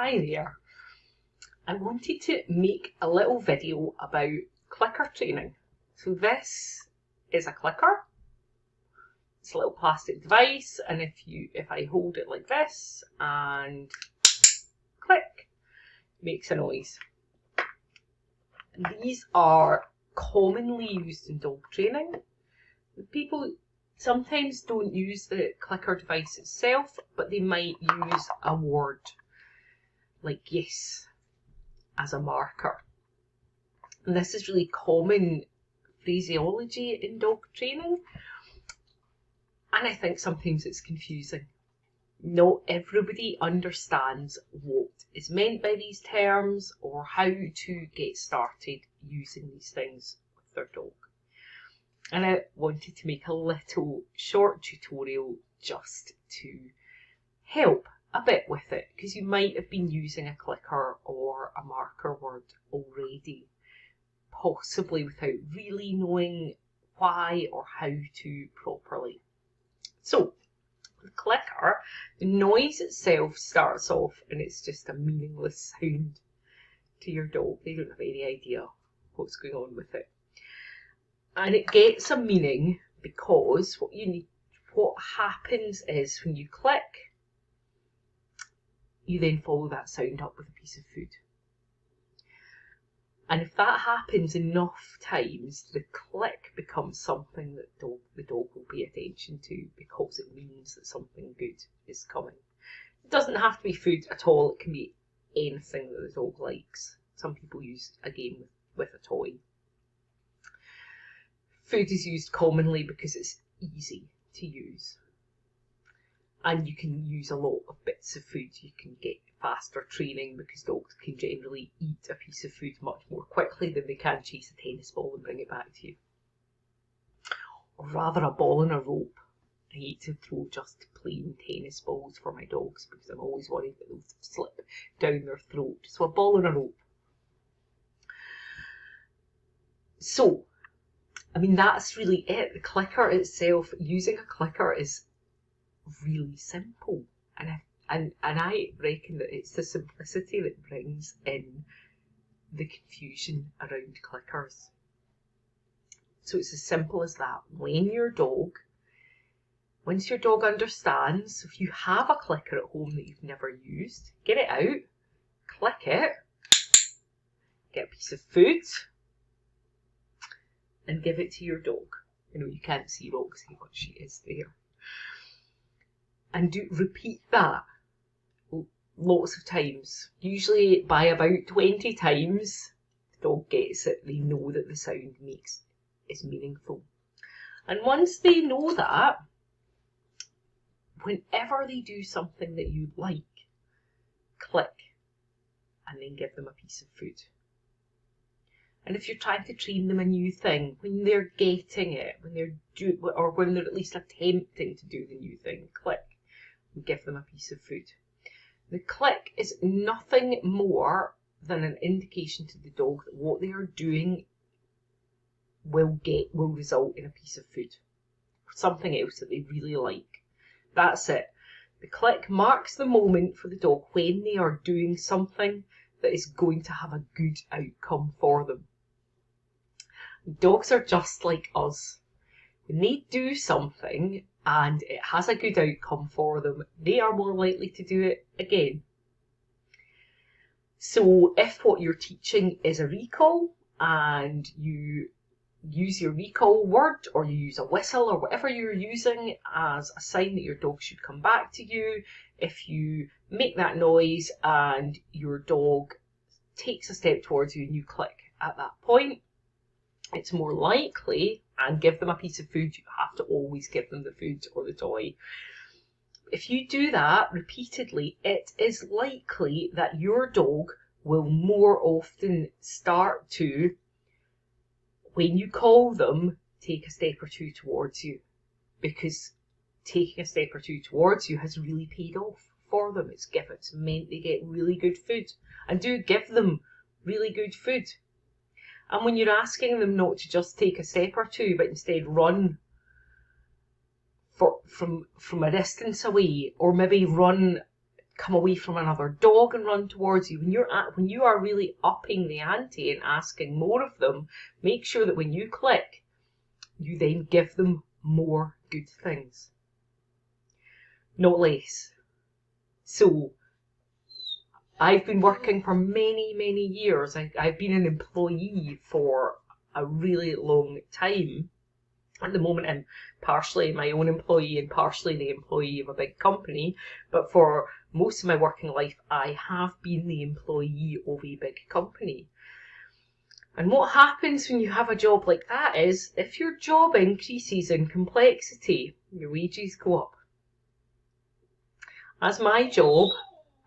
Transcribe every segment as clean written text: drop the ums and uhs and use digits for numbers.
Hi there. I wanted to make a little video about clicker training. So this is a clicker. It's a little plastic device, and if I hold it like this and click, it makes a noise. And these are commonly used in dog training. People sometimes don't use the clicker device itself, but they might use a word like yes as a marker. And this is really common phraseology in dog training, and I think sometimes it's confusing. Not everybody understands what is meant by these terms or how to get started using these things with their dog. And I wanted to make a little short tutorial just to help a bit with it, because you might have been using a clicker or a marker word already, possibly without really knowing why or how to properly. So, the clicker, the noise itself starts off and it's just a meaningless sound to your dog. They don't have any idea what's going on with it. And it gets a meaning because what happens is when you click, you then follow that sound up with a piece of food. And if that happens enough times, the click becomes something that the dog will pay attention to, because it means that something good is coming. It doesn't have to be food at all. It can be anything that the dog likes. Some people use a game with a toy. Food is used commonly because it's easy to use. And you can use a lot of bits of food. You can get faster training because dogs can generally eat a piece of food much more quickly than they can chase a tennis ball and bring it back to you. Or rather, a ball and a rope. I hate to throw just plain tennis balls for my dogs because I'm always worried that they'll slip down their throat. So a ball and a rope. So, I mean, that's really it. The clicker itself, using a clicker is really simple, and I reckon that it's the simplicity that brings in the confusion around clickers. So it's as simple as that. Once your dog understands, if you have a clicker at home that you've never used, get it out, click it, get a piece of food, and give it to your dog. You know, you can't see Roxy, but she is there. And repeat that lots of times. Usually by about 20 times, the dog gets it. They know that the sound is meaningful. And once they know that, whenever they do something that you like, click and then give them a piece of food. And if you're trying to train them a new thing, when they're getting it, when they're at least attempting to do the new thing, click and give them a piece of food. The click is nothing more than an indication to the dog that what they are doing will result in a piece of food or something else that they really like. That's it. The click marks the moment for the dog when they are doing something that is going to have a good outcome for them. Dogs are just like us. When they do something and it has a good outcome for them, they are more likely to do it again. So if what you're teaching is a recall and you use your recall word, or you use a whistle, or whatever you're using as a sign that your dog should come back to you, if you make that noise and your dog takes a step towards you and you click at that point, it's more likely, and give them a piece of food. You have to always give them the food or the toy. If you do that repeatedly, it is likely that your dog will more often start to, when you call them, take a step or two towards you, because taking a step or two towards you has really paid off for them. It's meant they get really good food, and do give them really good food. And when you're asking them not to just take a step or two, but instead run from a distance away, or maybe run come away from another dog and run towards you. When you are really upping the ante and asking more of them, make sure that when you click, you then give them more good things, not less. So I've been working for many, many years. I've been an employee for a really long time. At the moment, I'm partially my own employee and partially the employee of a big company. But for most of my working life, I have been the employee of a big company. And what happens when you have a job like that is, if your job increases in complexity, your wages go up. As my job,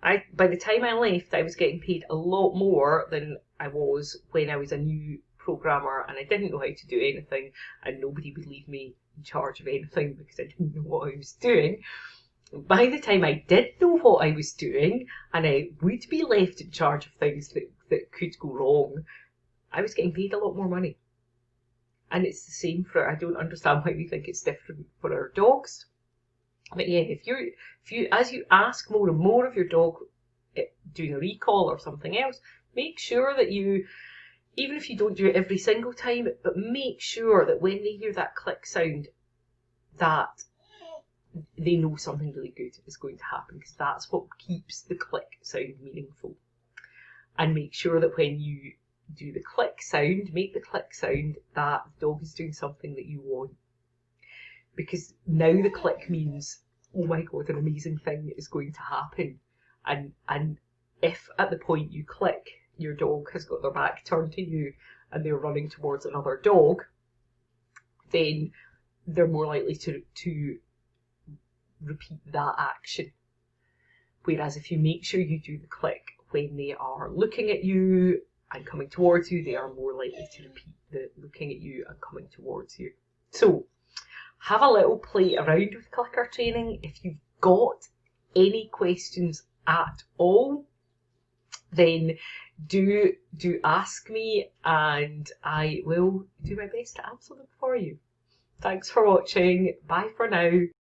by the time I left, I was getting paid a lot more than I was when I was a new programmer and I didn't know how to do anything, and nobody would leave me in charge of anything because I didn't know what I was doing. By the time I did know what I was doing and I would be left in charge of things that could go wrong, I was getting paid a lot more money. And it's the same for, I don't understand why we think it's different for our dogs. But yeah, if you as you ask more and more of your dog doing a recall or something else, make sure that you, even if you don't do it every single time, but make sure that when they hear that click sound, that they know something really good is going to happen, because that's what keeps the click sound meaningful. And make sure that when you do the click sound, make the click sound that the dog is doing something that you want. Because now the click means, oh my God, an amazing thing is going to happen. And if at the point you click, your dog has got their back turned to you and they're running towards another dog, then they're more likely to repeat that action. Whereas if you make sure you do the click when they are looking at you and coming towards you, they are more likely to repeat the looking at you and coming towards you. So have a little play around with clicker training. If you've got any questions at all, then do ask me and I will do my best to answer them for you. Thanks for watching. Bye for now.